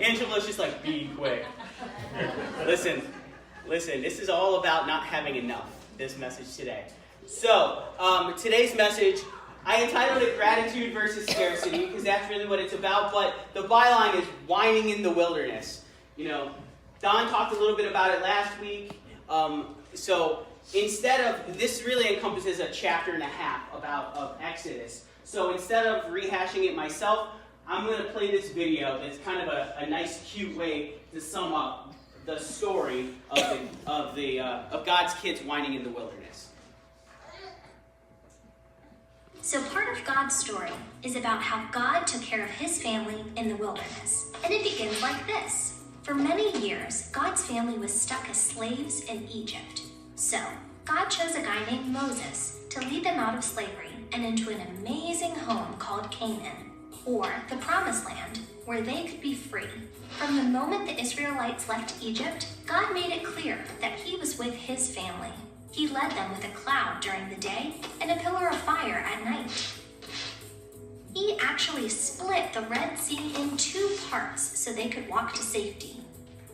Angela's just like, be quick. Listen, this is all about not having enough, this message today. So, today's message, I entitled it Gratitude versus Scarcity, because that's really what it's about, but the byline is Whining in the Wilderness. You know, Don talked a little bit about it last week. So instead of, this really encompasses a chapter and a half of Exodus. So instead of rehashing it myself, I'm going to play this video that's kind of a nice, cute way to sum up the story of God's kids whining in the wilderness. So part of God's story is about how God took care of his family in the wilderness. And it begins like this. For many years, God's family was stuck as slaves in Egypt. So, God chose a guy named Moses to lead them out of slavery and into an amazing home called Canaan, or the Promised Land, where they could be free. From the moment the Israelites left Egypt, God made it clear that he was with his family. He led them with a cloud during the day and a pillar of fire at night. He actually split the Red Sea in 2 parts so they could walk to safety.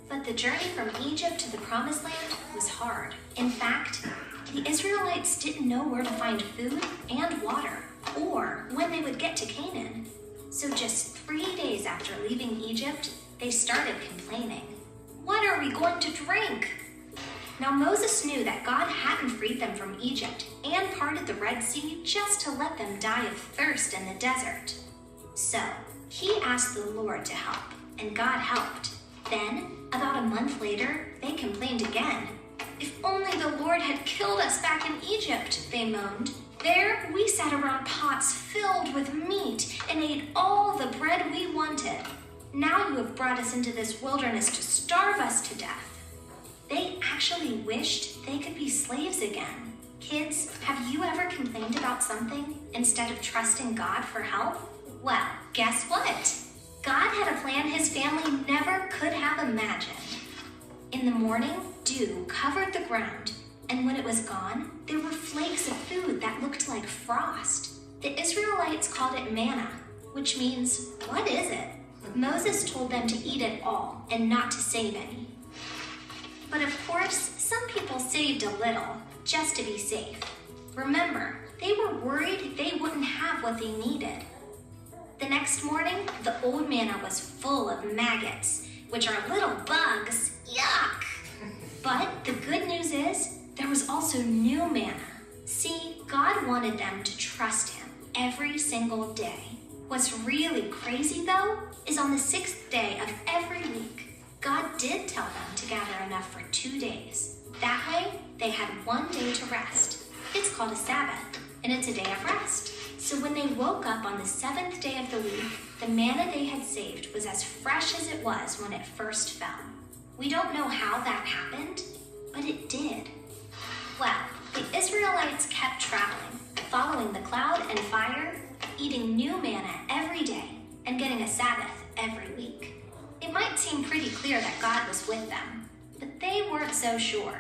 But the journey from Egypt to the Promised Land was hard. In fact, the Israelites didn't know where to find food and water, or when they would get to Canaan. So just 3 days after leaving Egypt, they started complaining. What are we going to drink? Now Moses knew that God hadn't freed them from Egypt and parted the Red Sea just to let them die of thirst in the desert. So he asked the Lord to help, and God helped. Then, about a month later, they complained again. If only the Lord had killed us back in Egypt, they moaned. There we sat around pots filled with meat and ate all the bread we wanted. Now you have brought us into this wilderness to starve us to death. They actually wished they could be slaves again. Kids, have you ever complained about something instead of trusting God for help? Well, guess what? God had a plan his family never could have imagined. In the morning, dew covered the ground, and when it was gone, there were flakes of food that looked like frost. The Israelites called it manna, which means, what is it? Moses told them to eat it all and not to save any. But of course, some people saved a little, just to be safe. Remember, they were worried they wouldn't have what they needed. The next morning, the old manna was full of maggots, which are little bugs. Yuck! But the good news is, there was also new manna. See, God wanted them to trust him every single day. What's really crazy, though, is on the 6th day of every week, God did tell them to gather enough for 2 days. That way, they had 1 day to rest. It's called a Sabbath, and it's a day of rest. So when they woke up on the 7th day of the week, the manna they had saved was as fresh as it was when it first fell. We don't know how that happened, but it did. Well, the Israelites kept traveling, following the cloud and fire, eating new manna every day, and getting a Sabbath every week. It might seem pretty clear that God was with them, but they weren't so sure.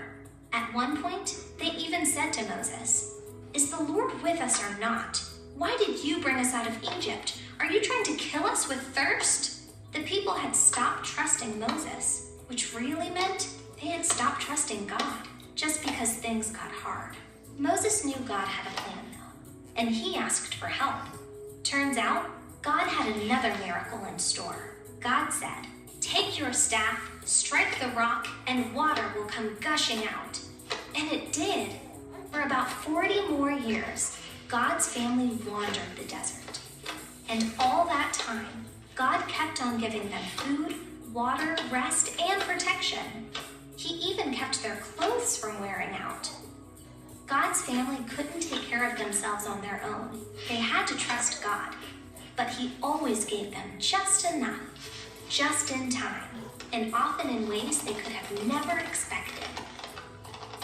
At one point, they even said to Moses, "Is the Lord with us or not? Why did you bring us out of Egypt? Are you trying to kill us with thirst?" The people had stopped trusting Moses, which really meant they had stopped trusting God, just because things got hard. Moses knew God had a plan though, and he asked for help. Turns out, God had another miracle in store. God said, "Take your staff, strike the rock, and water will come gushing out." And it did. For about 40 more years, God's family wandered the desert. And all that time, God kept on giving them food, water, rest, and protection. He even kept their clothes from wearing out. God's family couldn't take care of themselves on their own. They had to trust God. But he always gave them just enough, just in time, and often in ways they could have never expected.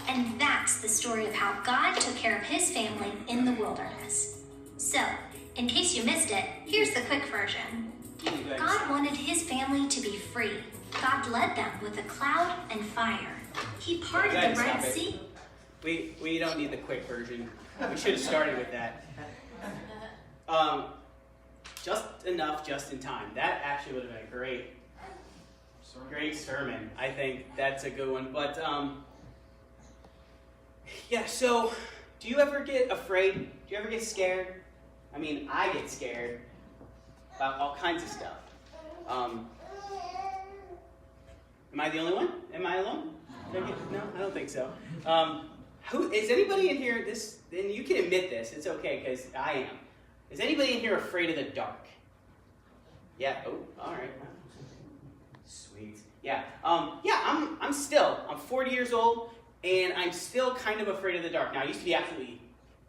And that's the story of how God took care of his family in the wilderness. So, in case you missed it, here's the quick version. God wanted his family to be free. God led them with a cloud and fire. He parted the Red Sea. We don't need the quick version. We should have started with that. Just enough, just in time. That actually would have been great. Great sermon. I think that's a good one. But, yeah, so do you ever get afraid? Do you ever get scared? I mean, I get scared about all kinds of stuff. Am I the only one? Am I alone? No, I don't think so. Who is anybody in here? And you can admit this. It's okay because I am. Is anybody in here afraid of the dark? Yeah. Oh, all right. Sweet. Yeah. I'm 40 years old, and I'm still kind of afraid of the dark. Now, I used to be absolutely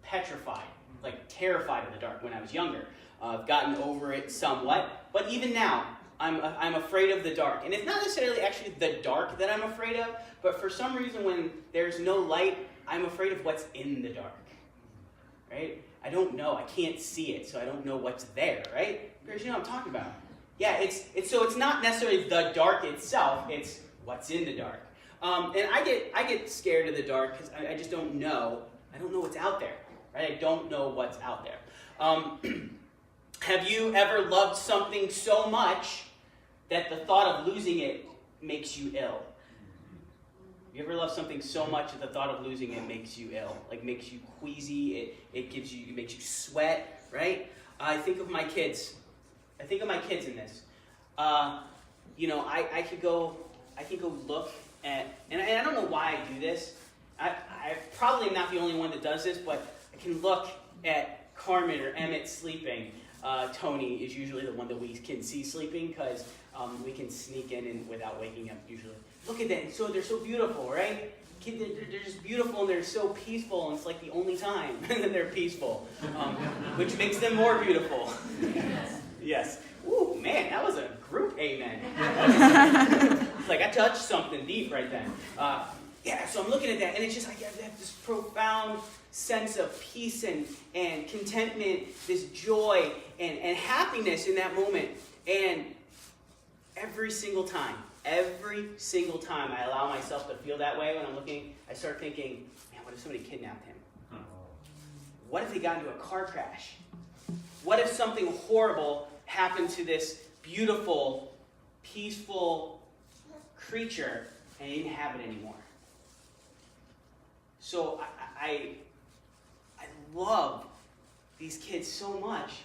petrified, like terrified of the dark when I was younger. I've gotten over it somewhat, but even now, I'm afraid of the dark. And it's not necessarily actually the dark that I'm afraid of, but for some reason when there's no light, I'm afraid of what's in the dark, right? I don't know. I can't see it, so I don't know what's there, right? Because you know what I'm talking about. Yeah, it's not necessarily the dark itself, it's what's in the dark. And I get scared of the dark because I just don't know. I don't know what's out there, right? I don't know what's out there. Have you ever loved something so much that the thought of losing it makes you ill? You ever love something so much that the thought of losing it makes you ill? Like makes you queasy, it makes you sweat, right? I think of my kids. I think of my kids in this. I could go look at, and I don't know why I do this. I probably am not the only one that does this, but I can look at Carmen or Emmett sleeping. Tony is usually the one that we can see sleeping because we can sneak in without waking up usually. Look at that. So they're so beautiful, right? They're just beautiful and they're so peaceful, and it's like the only time that they're peaceful, which makes them more beautiful. Yes. Ooh, man, that was a group amen. It's like I touched something deep right then. So I'm looking at that, and it's just like I have this profound sense of peace and contentment, this joy and happiness in that moment. And every single time I allow myself to feel that way when I'm looking, I start thinking, man, what if somebody kidnapped him? What if they got into a car crash? What if something horrible happened to this beautiful, peaceful creature and he didn't have it anymore? So I love these kids so much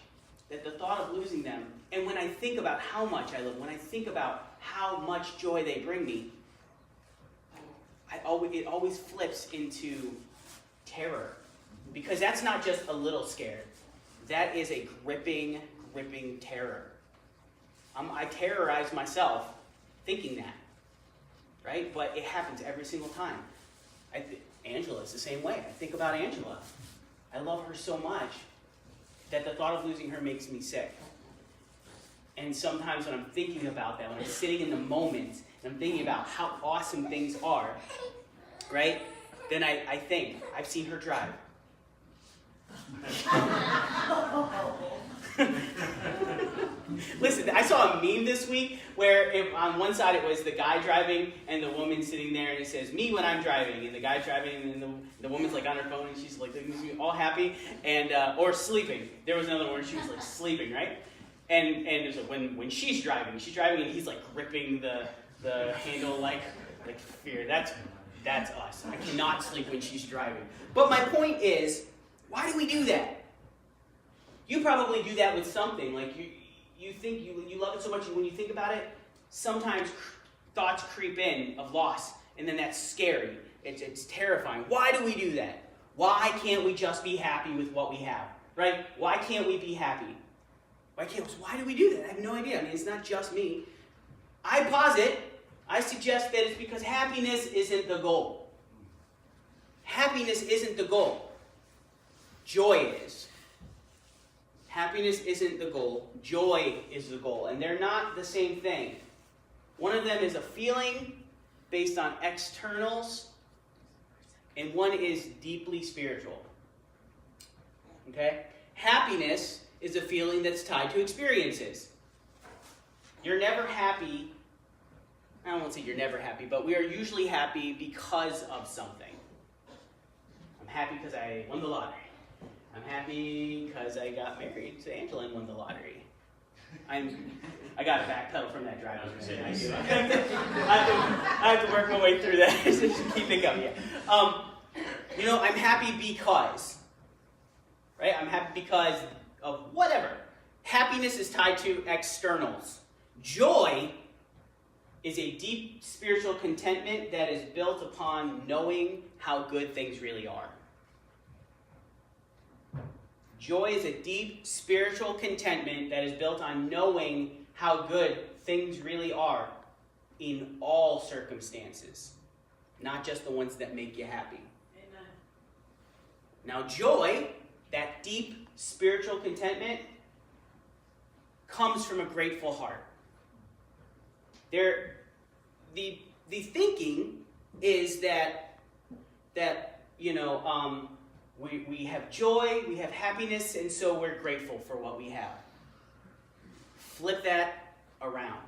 that the thought of losing them, and when I think about how much I love them, when I think about how much joy they bring me, it always flips into terror. Because that's not just a little scared. That is a gripping terror. I terrorize myself thinking that, right? But it happens every single time. Angela's the same way. I think about Angela. I love her so much that the thought of losing her makes me sick. And sometimes when I'm thinking about that, when I'm sitting in the moment, and I'm thinking about how awesome things are, right? Then I think, I've seen her drive. Listen, I saw a meme this week where on one side it was the guy driving and the woman sitting there, and it says, me when I'm driving, and the guy's driving, and the woman's like on her phone, and she's like all happy, and or sleeping. There was another one where she was like sleeping, right? And there's like when she's driving, and he's like gripping the handle like fear. That's us. I cannot sleep when she's driving. But my point is, why do we do that? You probably do that with something. Like you think you love it so much, and when you think about it, sometimes thoughts creep in of loss, and then that's scary. It's terrifying. Why do we do that? Why can't we just be happy with what we have? Right? Why can't we be happy? Why do we do that? I have no idea. I mean, it's not just me. I suggest that it's because happiness isn't the goal. Happiness isn't the goal. Joy is. Happiness isn't the goal. Joy is the goal. And they're not the same thing. One of them is a feeling based on externals, and one is deeply spiritual. Okay? Happiness is a feeling that's tied to experiences. You're never happy. I won't say you're never happy, but we are usually happy because of something. I'm happy because I won the lottery. I'm happy because I got married to Angela and won the lottery. I got to backpedal from that driving mistake. I have to work my way through that. Just keep it going. Yeah. I'm happy because, right? I'm happy because of whatever. Happiness is tied to externals. Joy is a deep spiritual contentment that is built upon knowing how good things really are. Joy is a deep spiritual contentment that is built on knowing how good things really are in all circumstances, not just the ones that make you happy. Amen. Now, joy, that deep spiritual contentment, comes from a grateful heart. The thinking is that we have joy, we have happiness, and so we're grateful for what we have. Flip that around.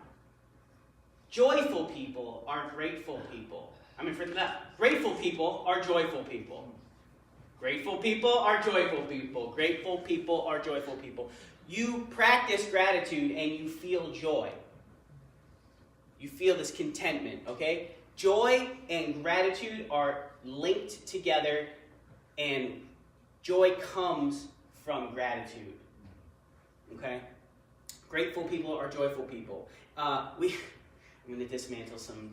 Joyful people are grateful people. Grateful people are joyful people. Grateful people are joyful people. Grateful people are joyful people. You practice gratitude and you feel joy. You feel this contentment, okay? Joy and gratitude are linked together, and joy comes from gratitude, okay? Grateful people are joyful people. I'm going to dismantle some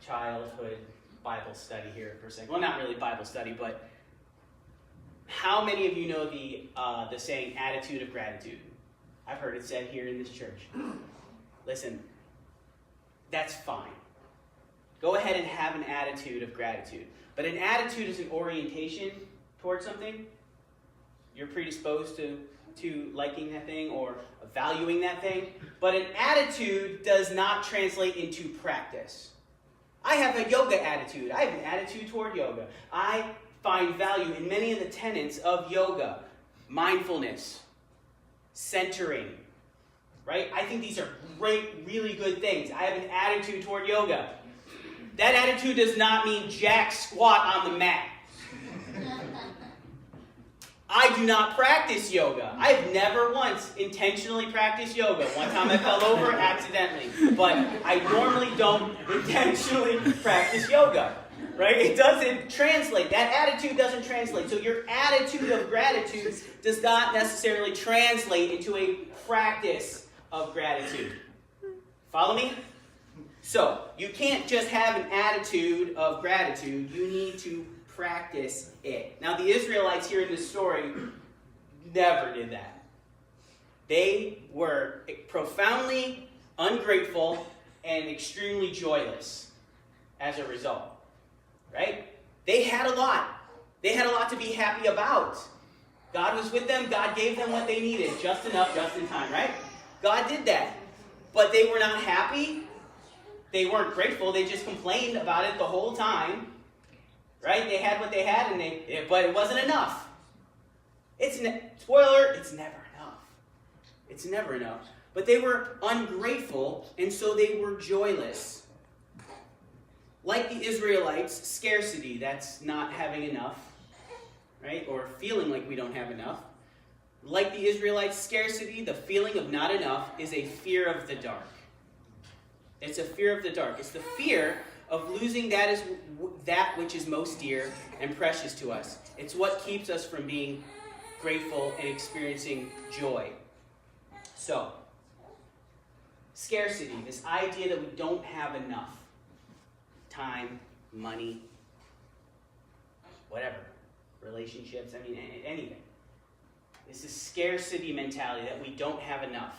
childhood Bible study here for a second. Well, not really Bible study, but how many of you know the saying, attitude of gratitude? I've heard it said here in this church. Listen, that's fine. Go ahead and have an attitude of gratitude. But an attitude is an orientation towards something. You're predisposed to liking that thing or valuing that thing. But an attitude does not translate into practice. I have a yoga attitude. I have an attitude toward yoga. I find value in many of the tenets of yoga. Mindfulness, centering, right? I think these are great, really good things. I have an attitude toward yoga. That attitude does not mean jack squat on the mat. I do not practice yoga. I've never once intentionally practiced yoga. One time I fell over accidentally. But I normally don't intentionally practice yoga. Right? It doesn't translate. That attitude doesn't translate. So your attitude of gratitude does not necessarily translate into a practice of gratitude. Follow me? So, you can't just have an attitude of gratitude. You need to practice it. Now, the Israelites here in this story never did that. They were profoundly ungrateful and extremely joyless as a result. Right? They had a lot. They had a lot to be happy about. God was with them. God gave them what they needed. Just enough, just in time, right? God did that. But they were not happy. They weren't grateful. They just complained about it the whole time. Right? They had what they had, but it wasn't enough. Spoiler, it's never enough. It's never enough. But they were ungrateful, and so they were joyless. Like the Israelites, scarcity, that's not having enough, right? Or feeling like we don't have enough. Like the Israelites, scarcity, the feeling of not enough, is a fear of the dark. It's a fear of the dark. It's the fear of losing that which is most dear and precious to us. It's what keeps us from being grateful and experiencing joy. So, scarcity, this idea that we don't have enough. Time, money, whatever, relationships, anything. This is scarcity mentality that we don't have enough.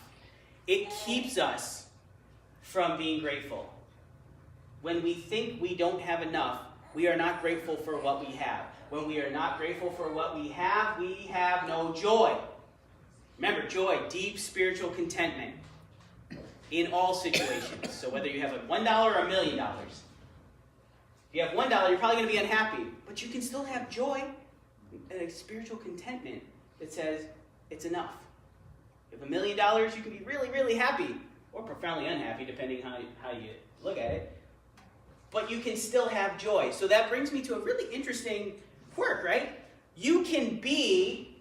It keeps us from being grateful. When we think we don't have enough, we are not grateful for what we have. When we are not grateful for what we have no joy. Remember, joy, deep spiritual contentment in all situations. So whether you have $1 or $1 million, if you have $1, you're probably going to be unhappy. But you can still have joy and a spiritual contentment that says it's enough. If $1 million, you can be really, really happy. Or profoundly unhappy, depending how you look at it. But you can still have joy. So that brings me to a really interesting quirk, right? You can be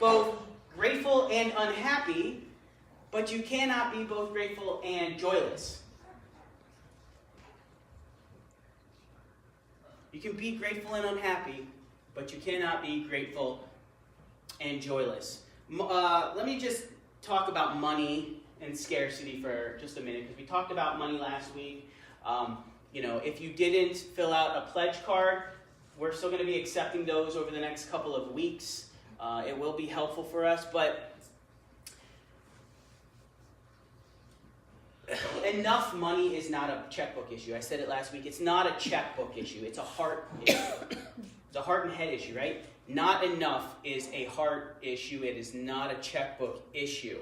both grateful and unhappy, but you cannot be both grateful and joyless. You can be grateful and unhappy, but you cannot be grateful and joyless. Let me just talk about money and scarcity for just a minute, because we talked about money last week. If you didn't fill out a pledge card, we're still going to be accepting those over the next couple of weeks. It will be helpful for us, but enough money is not a checkbook issue. I said it last week. It's not a checkbook issue. It's a heart issue. It's a heart and head issue, right? Not enough is a heart issue. It is not a checkbook issue.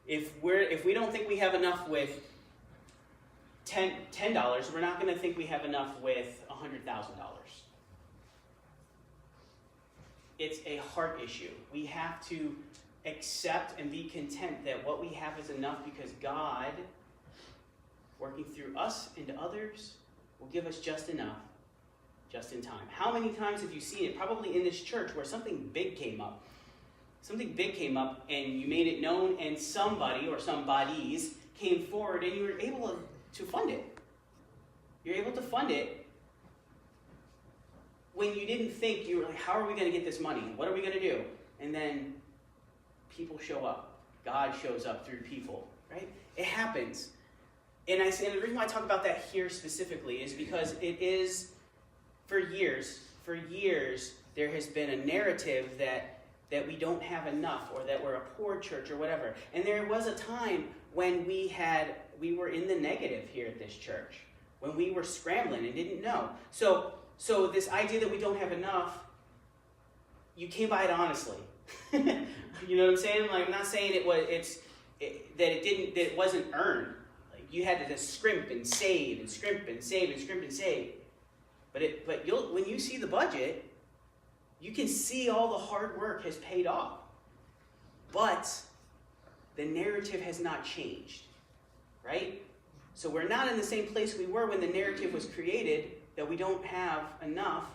If we don't think we have enough with $10, we're not going to think we have enough with $100,000. It's a heart issue. We have to accept and be content that what we have is enough, because God, working through us and others, will give us just enough, just in time. How many times have you seen it? Probably in this church, where something big came up. Something big came up and you made it known, and somebody or some bodies came forward and you were able to fund it. You're able to fund it when you didn't think. You were like, how are we going to get this money? What are we going to do? And then people show up. God shows up through people, right? It happens. And the reason why I talk about that here specifically is because it is, for years, there has been a narrative that we don't have enough, or that we're a poor church or whatever. And there was a time when we were in the negative here at this church, when we were scrambling and didn't know. So this idea that we don't have enough, you came by it honestly. You know what I'm saying? Like, I'm not saying that it wasn't earned. Like, you had to just scrimp and save and scrimp and save and scrimp and save. But when you see the budget, you can see all the hard work has paid off. But the narrative has not changed, right? So we're not in the same place we were when the narrative was created, that we don't have enough,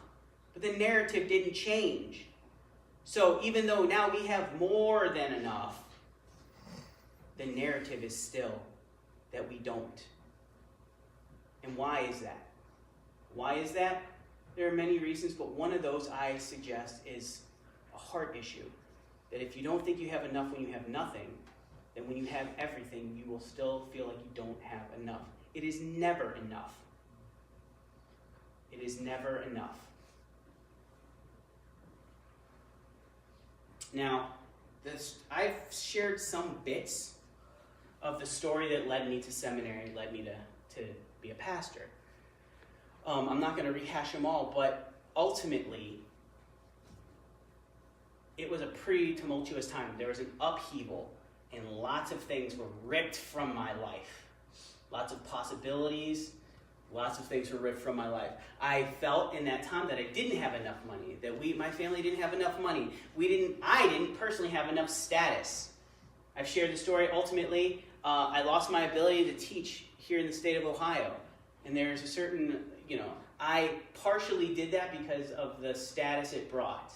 but the narrative didn't change. So even though now we have more than enough, the narrative is still that we don't. And why is that? Why is that? There are many reasons, but one of those I suggest is a heart issue. That if you don't think you have enough when you have nothing, then when you have everything, you will still feel like you don't have enough. It is never enough. It is never enough. Now, I've shared some bits of the story that led me to seminary, led me to be a pastor. I'm not going to rehash them all, but ultimately, it was a pretty tumultuous time. There was an upheaval, and lots of things were ripped from my life. Lots of possibilities, lots of things were ripped from my life. I felt in that time that I didn't have enough money, that my family didn't have enough money. I didn't personally have enough status. I've shared the story. Ultimately, I lost my ability to teach here in the state of Ohio. And there's a certain, I partially did that because of the status it brought.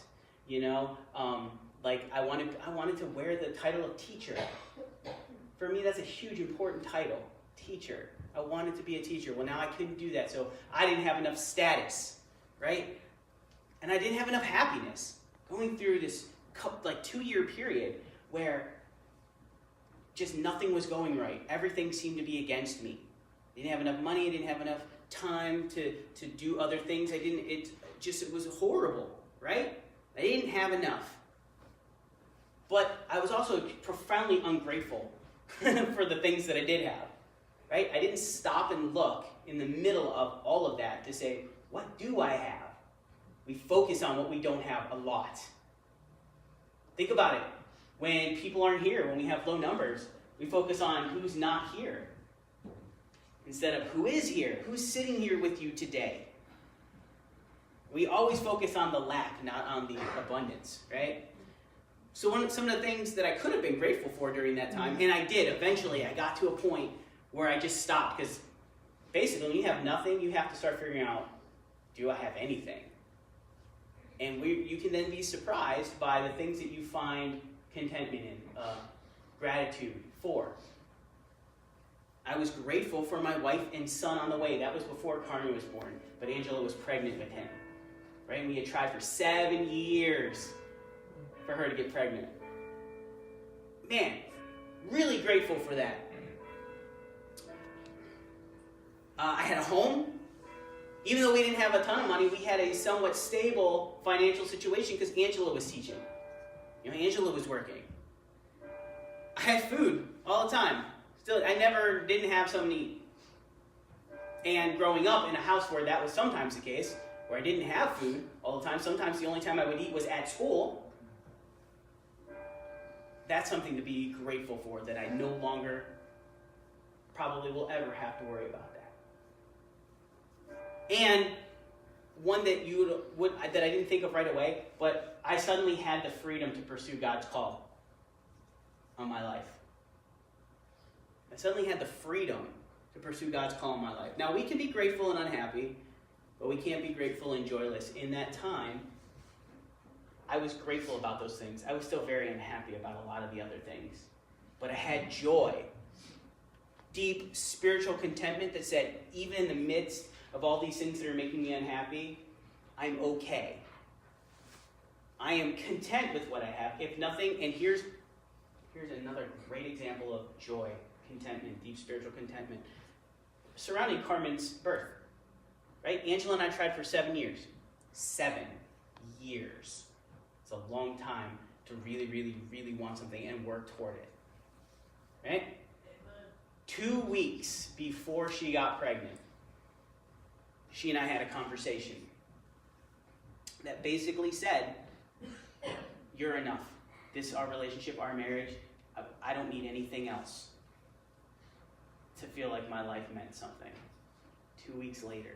I wanted to wear the title of teacher. For me, that's a huge, important title, teacher. I wanted to be a teacher. Well, now I couldn't do that, so I didn't have enough status, right? And I didn't have enough happiness. Going through this 2-year period where just nothing was going right. Everything seemed to be against me. I didn't have enough money. I didn't have enough time to do other things. It was horrible, right? I didn't have enough. But I was also profoundly ungrateful for the things that I did have, right? I didn't stop and look in the middle of all of that to say, what do I have? We focus on what we don't have a lot. Think about it. When people aren't here, when we have low numbers, we focus on who's not here instead of who is here, who's sitting here with you today. We always focus on the lack, not on the abundance, right? So some of the things that I could have been grateful for during that time, and I did, eventually I got to a point where I just stopped, because basically when you have nothing, you have to start figuring out, do I have anything? And you can then be surprised by the things that you find contentment in, gratitude for. I was grateful for my wife and son on the way. That was before Carmen was born, but Angela was pregnant with him. Right? And we had tried for 7 years for her to get pregnant. Man, really grateful for that. I had a home. Even though we didn't have a ton of money, we had a somewhat stable financial situation because Angela was teaching. Angela was working. I had food all the time. Still, I never didn't have something to eat. And growing up in a house where that was sometimes the case, where I didn't have food all the time, sometimes the only time I would eat was at school, that's something to be grateful for, that I no longer probably will ever have to worry about that. And one that that I didn't think of right away, but I suddenly had the freedom to pursue God's call on my life. I suddenly had the freedom to pursue God's call in my life. Now, we can be grateful and unhappy, but we can't be grateful and joyless. In that time, I was grateful about those things. I was still very unhappy about a lot of the other things. But I had joy, deep spiritual contentment that said, even in the midst of all these things that are making me unhappy, I'm okay. I am content with what I have. If nothing, and here's another great example of joy, contentment, deep spiritual contentment. Surrounding Carmen's birth, right? Angela and I tried for 7 years. 7 years. It's a long time to really, really, really want something and work toward it. Right? 2 weeks before she got pregnant, she and I had a conversation that basically said, you're enough. This, our relationship, our marriage, I don't need anything else to feel like my life meant something. 2 weeks later,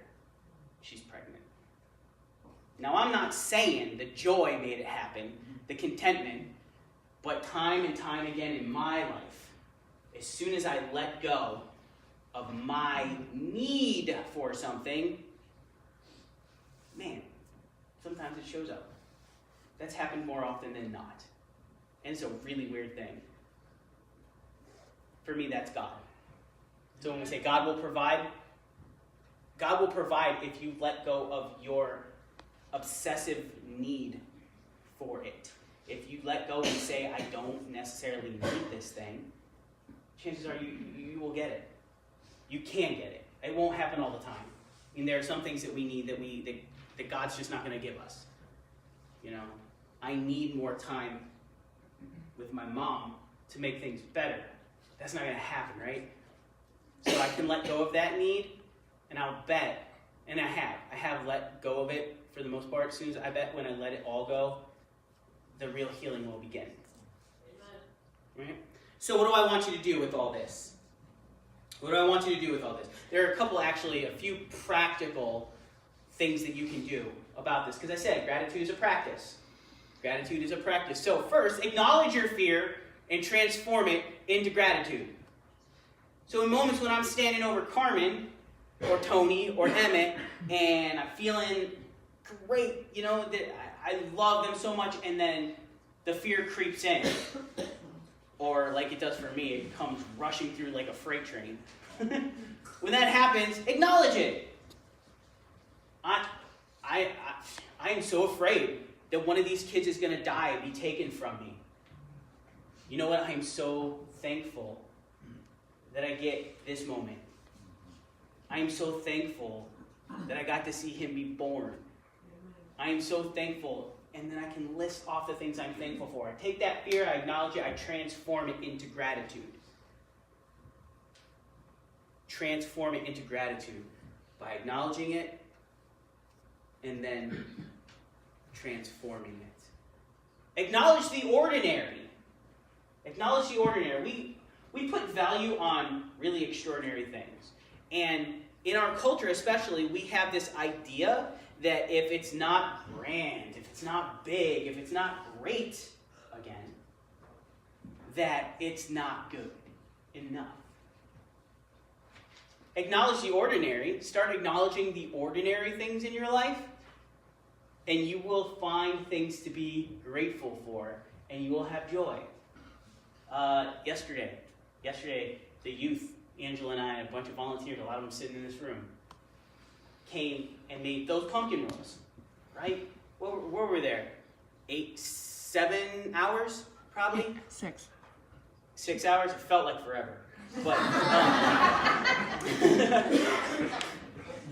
she's pregnant. Now, I'm not saying the joy made it happen, the contentment, but time and time again in my life, as soon as I let go of my need for something, man, sometimes it shows up. That's happened more often than not. And it's a really weird thing. For me, that's God. So when we say God will provide if you let go of your obsessive need for it. If you let go and say, I don't necessarily need this thing, chances are you will get it. You can get it. It won't happen all the time. I mean, there are some things that we need that God's just not going to give us. I need more time with my mom to make things better. That's not going to happen, right? So I can let go of that need, and I'll bet, and I have let go of it for the most part. As soon as I bet when I let it all go, the real healing will begin. Amen. Right? So what do I want you to do with all this? What do I want you to do with all this? There are a few practical things that you can do about this. Because I said, gratitude is a practice. Gratitude is a practice. So first, acknowledge your fear and transform it into gratitude. So in moments when I'm standing over Carmen, or Tony, or Emmett, and I'm feeling great, that I love them so much, and then the fear creeps in. Or like it does for me, it comes rushing through like a freight train. When that happens, acknowledge it. I am so afraid that one of these kids is going to die and be taken from me. You know what? I am so thankful that I get this moment. I am so thankful that I got to see him be born. I am so thankful, and then I can list off the things I'm thankful for. I take that fear, I acknowledge it, I transform it into gratitude. Transform it into gratitude by acknowledging it and then transforming it. Acknowledge the ordinary. Acknowledge the ordinary. We put value on really extraordinary things. And in our culture especially, we have this idea that if it's not grand, if it's not big, if it's not great, again, that it's not good enough. Acknowledge the ordinary. Start acknowledging the ordinary things in your life, and you will find things to be grateful for and you will have joy. Yesterday, the youth, Angela and I, and a bunch of volunteers, a lot of them sitting in this room, came and made those pumpkin rolls, right? Where were we there? 7 hours, probably? 6. 6 hours? It felt like forever. But,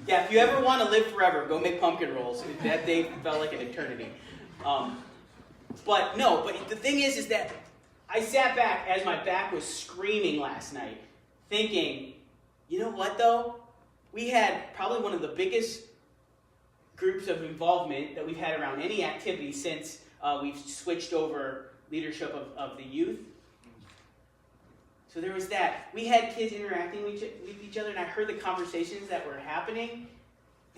yeah, if you ever want to live forever, go make pumpkin rolls. That day felt like an eternity. But the thing is that I sat back as my back was screaming last night, thinking, you know what though? We had probably one of the biggest groups of involvement that we've had around any activity since we've switched over leadership of the youth. So there was that. We had kids interacting with each other, and I heard the conversations that were happening.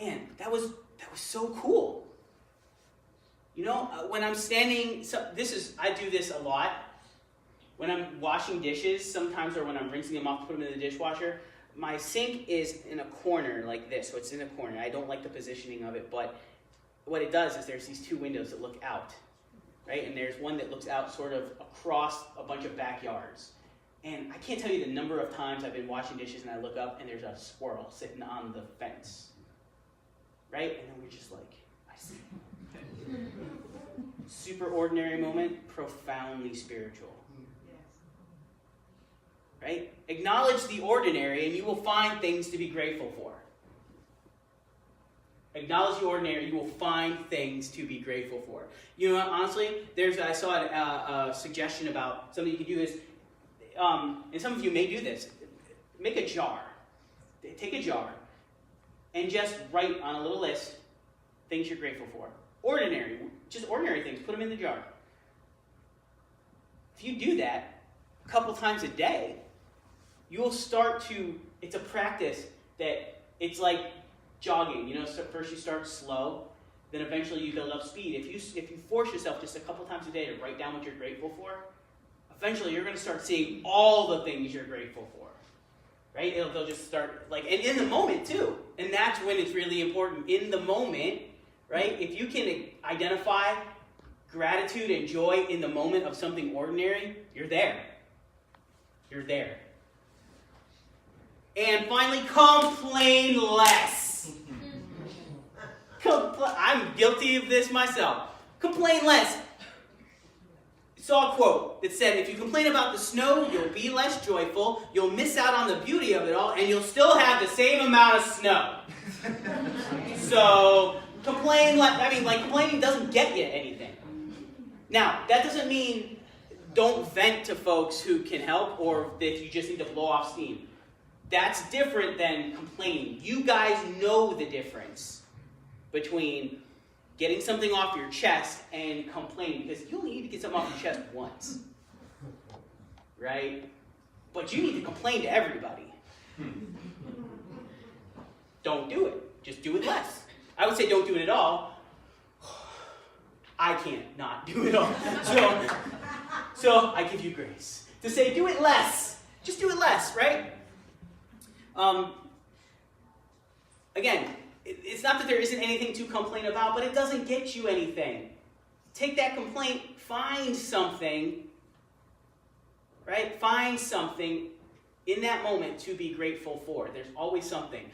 Man, that was so cool. You know, when I'm standing, I do this a lot. When I'm washing dishes, sometimes, or when I'm rinsing them off to put them in the dishwasher, my sink is in a corner like this, so it's in a corner. I don't like the positioning of it, but what it does is there's these 2 windows that look out, right? And there's one that looks out sort of across a bunch of backyards. And I can't tell you the number of times I've been washing dishes and I look up and there's a squirrel sitting on the fence, right? And then we're just like, I see. Super ordinary moment, profoundly spiritual. Right? Acknowledge the ordinary and you will find things to be grateful for. Acknowledge the ordinary, you will find things to be grateful for. You know what, honestly, I saw a suggestion about something you can do is, and some of you may do this, make a jar. Take a jar and just write on a little list things you're grateful for. Just ordinary things, put them in the jar. If you do that a couple times a day, you will it's a practice that it's like jogging, you know, so first you start slow, then eventually you build up speed. If you force yourself just a couple times a day to write down what you're grateful for, eventually you're going to start seeing all the things you're grateful for, right? They'll just start, and in the moment too, and that's when it's really important, in the moment, right? If you can identify gratitude and joy in the moment of something ordinary, you're there. You're there. And finally, complain less. I'm guilty of this myself. Complain less. Saw a quote that said, if you complain about the snow, you'll be less joyful, you'll miss out on the beauty of it all, and you'll still have the same amount of snow. So, complain less. Complaining doesn't get you anything. Now, that doesn't mean don't vent to folks who can help or that you just need to blow off steam. That's different than complaining. You guys know the difference between getting something off your chest and complaining, because you only need to get something off your chest once, right? But you need to complain to everybody. Don't do it. Just do it less. I would say don't do it at all. I can't not do it all. So I give you grace to say do it less. Just do it less, right? Again, it's not that there isn't anything to complain about, but it doesn't get you anything. Take that complaint, find something, right? Find something in that moment to be grateful for. There's always something.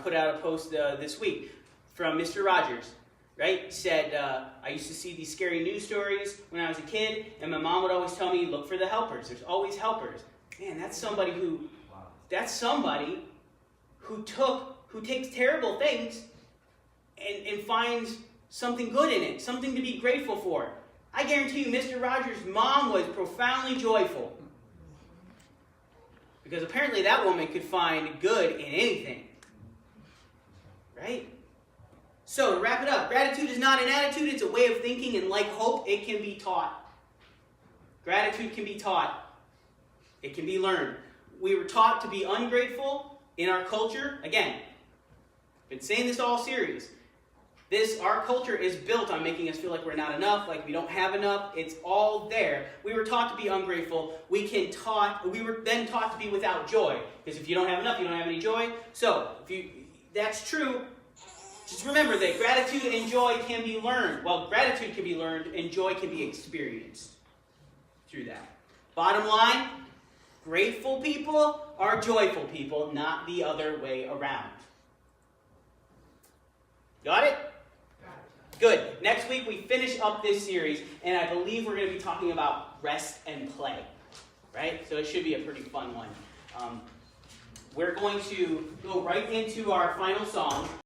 Put out a post this week from Mr. Rogers, right? He said, I used to see these scary news stories when I was a kid, and my mom would always tell me, look for the helpers. There's always helpers. Man, that's somebody who takes terrible things and finds something good in it, something to be grateful for. I guarantee you, Mr. Rogers' mom was profoundly joyful. Because apparently that woman could find good in anything. Right? So, to wrap it up, gratitude is not an attitude, it's a way of thinking, and like hope, it can be taught. Gratitude can be taught. It can be learned. We were taught to be ungrateful in our culture. Again, I've been saying this all series. Our culture is built on making us feel like we're not enough, like we don't have enough. It's all there. We were taught to be ungrateful. We were then taught to be without joy. Because if you don't have enough, you don't have any joy. So, that's true. Just remember that gratitude and joy can be learned. Well, gratitude can be learned and joy can be experienced. through that. Bottom line, grateful people are joyful people, not the other way around. Got it? Good. Next week we finish up this series, and I believe we're going to be talking about rest and play. Right? So it should be a pretty fun one. We're going to go right into our final song.